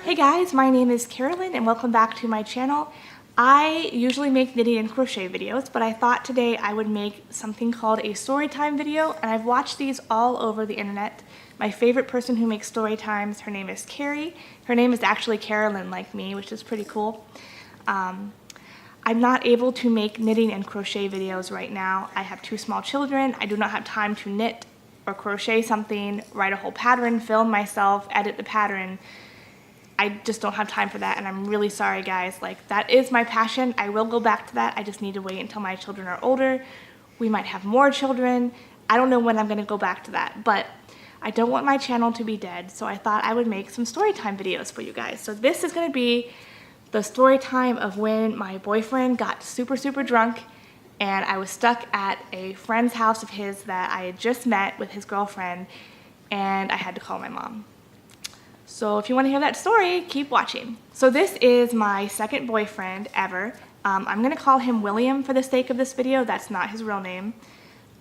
Hey guys, my name is Carolyn and welcome back to my channel. I usually make knitting and crochet videos, but I thought today I would make something called a Storytime video, and I've watched these all over the internet. My favorite person who makes Storytimes, her name is Carrie. Her name is actually Carolyn like me, which is pretty cool. I'm not able to make knitting and crochet videos right now. I have two small children. I do not have time to knit or crochet something, write a whole pattern, film myself, edit the pattern. I just don't have time for that, and I'm really sorry guys. Like, that is my passion. I will go back to that. I just need to wait until my children are older. We might have more children. I don't know when I'm gonna go back to that, but I don't want my channel to be dead, so I thought I would make some story time videos for you guys. So this is gonna be the story time of when my boyfriend got super drunk and I was stuck at a friend's house of his that I had just met with his girlfriend, and I had to call my mom. So if you want to hear that story, keep watching. So this is my second boyfriend ever. I'm going to call him William for the sake of this video. That's not his real name.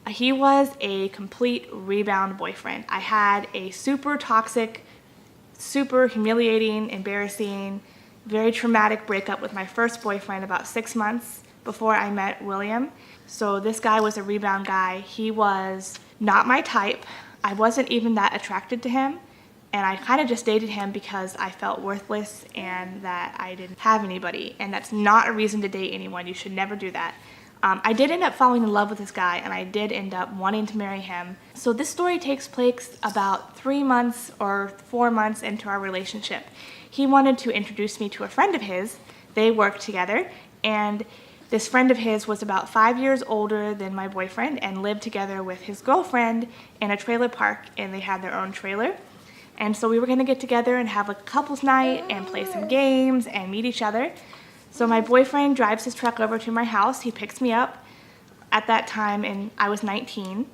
He was a complete rebound boyfriend. I had a super toxic, super humiliating, embarrassing, very traumatic breakup with my first boyfriend about 6 months before I met William. So this guy was a rebound guy. He was not my type. I wasn't even that attracted to him. And I kind of just dated him because I felt worthless and that I didn't have anybody. And that's not a reason to date anyone. You should never do that. I did end up falling in love with this guy, and I did end up wanting to marry him. So this story takes place about 3 months or 4 months into our relationship. He wanted to introduce me to a friend of his. They worked together, and this friend of his was about 5 years older than my boyfriend and lived together with his girlfriend in a trailer park, and they had their own trailer. And so we were gonna get together and have like a couple's night and play some games and meet each other. So my boyfriend drives his truck over to my house. He picks me up at that time, and I was 19.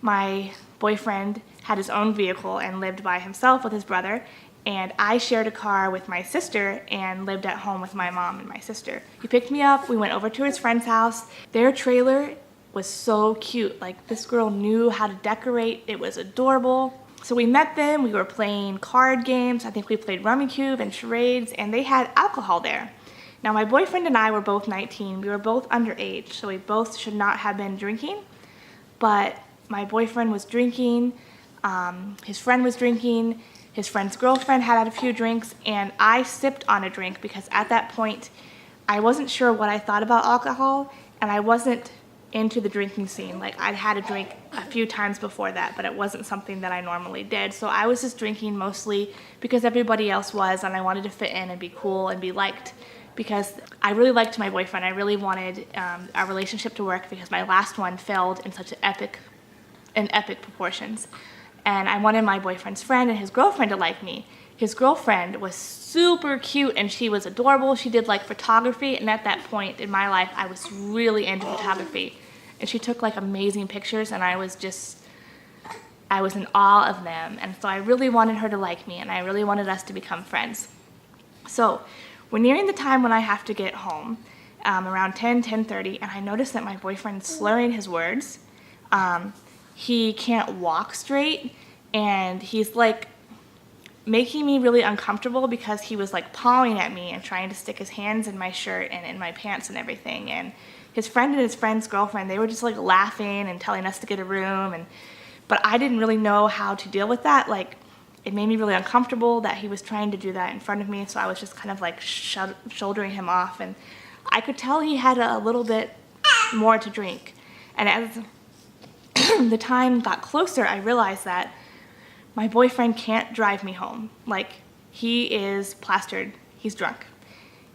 My boyfriend had his own vehicle and lived by himself with his brother, and I shared a car with my sister and lived at home with my mom and my sister. He picked me up, we went over to his friend's house. Their trailer was so cute. Like, this girl knew how to decorate. It was adorable. So we met them, we were playing card games. I think we played Rummikub and charades, and they had alcohol there. Now my boyfriend and I were both 19. We were both underage, so we both should not have been drinking. But my boyfriend was drinking, his friend was drinking, his friend's girlfriend had a few drinks, and I sipped on a drink because at that point I wasn't sure what I thought about alcohol, and I wasn't into the drinking scene. Like, I'd had a drink a few times before that, but it wasn't something that I normally did. So I was just drinking mostly because everybody else was, and I wanted to fit in and be cool and be liked, because I really liked my boyfriend. I really wanted our relationship to work because my last one failed in such epic proportions. And I wanted my boyfriend's friend and his girlfriend to like me. His girlfriend was super cute and she was adorable. She did like photography, and at that point in my life I was really into photography. And she took like amazing pictures, and I was in awe of them. And so I really wanted her to like me, and I really wanted us to become friends. So we're nearing the time when I have to get home, around 10:30, and I noticed that my boyfriend's slurring his words. He can't walk straight, and he's like making me really uncomfortable because he was like pawing at me and trying to stick his hands in my shirt and in my pants and everything. And his friend and his friend's girlfriend, they were just like laughing and telling us to get a room, but I didn't really know how to deal with that. Like, it made me really uncomfortable that he was trying to do that in front of me, so I was just kind of like shouldering him off, and I could tell he had a little bit more to drink. And as the time got closer, I realized that my boyfriend can't drive me home. Like, he is plastered, he's drunk.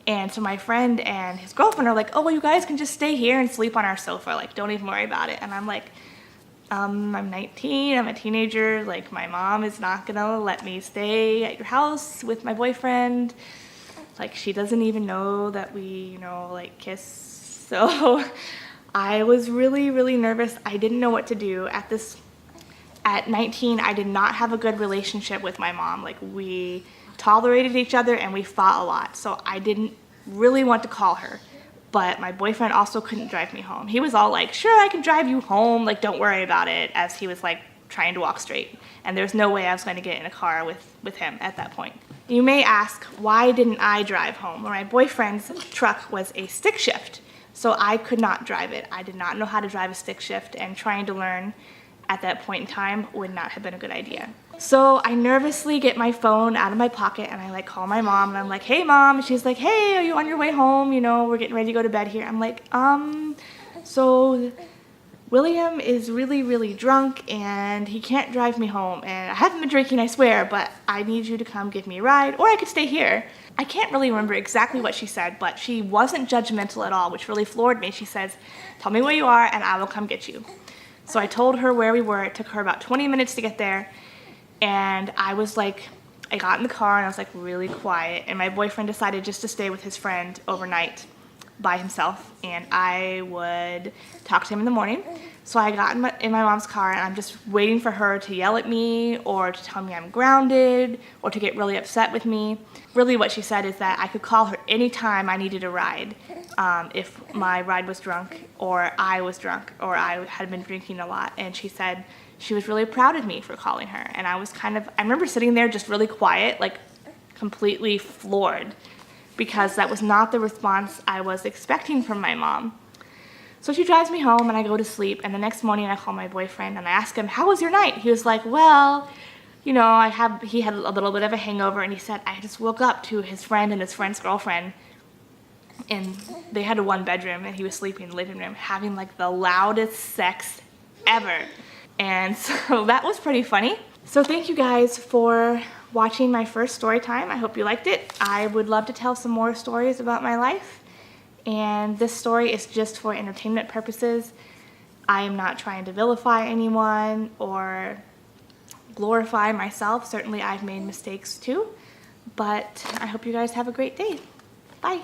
And so my friend and his girlfriend are like, oh, well, you guys can just stay here and sleep on our sofa. Like, don't even worry about it. And I'm like, I'm 19, I'm a teenager. Like, my mom is not gonna let me stay at your house with my boyfriend. Like, she doesn't even know that we, like, kiss. So I was really nervous. I didn't know what to do. At 19, I did not have a good relationship with my mom. Like, we tolerated each other and we fought a lot. So I didn't really want to call her. But my boyfriend also couldn't drive me home. He was all like, sure, I can drive you home. Like, don't worry about it, as he was like trying to walk straight. And there's no way I was going to get in a car with him at that point. You may ask, why didn't I drive home? Well, my boyfriend's truck was a stick shift, so I could not drive it. I did not know how to drive a stick shift, and trying to learn at that point in time would not have been a good idea. So I nervously get my phone out of my pocket and I like call my mom and I'm like, hey mom, and she's like, hey, are you on your way home? You know, we're getting ready to go to bed here. I'm like, so William is really, really drunk and he can't drive me home, and I haven't been drinking, I swear, but I need you to come give me a ride, or I could stay here. I can't really remember exactly what she said, but she wasn't judgmental at all, which really floored me. She says, tell me where you are and I will come get you. So I told her where we were. It took her about 20 minutes to get there, and I got in the car and I was like really quiet, and my boyfriend decided just to stay with his friend overnight by himself, and I would talk to him in the morning. So I got in my mom's car and I'm just waiting for her to yell at me or to tell me I'm grounded or to get really upset with me. Really what she said is that I could call her anytime I needed a ride, if my ride was drunk or I was drunk or I had been drinking a lot. And she said she was really proud of me for calling her, and I remember sitting there just really quiet, like completely floored, because that was not the response I was expecting from my mom. So she drives me home and I go to sleep, and the next morning I call my boyfriend and I ask him, how was your night? He was like, well, you know, he had a little bit of a hangover, and he said, I just woke up to his friend and his friend's girlfriend, and they had a one bedroom and he was sleeping in the living room having like the loudest sex ever. And so that was pretty funny. So thank you guys for watching my first story time. I hope you liked it. I would love to tell some more stories about my life, and this story is just for entertainment purposes. I am not trying to vilify anyone or glorify myself. Certainly I've made mistakes too, but I hope you guys have a great day. Bye.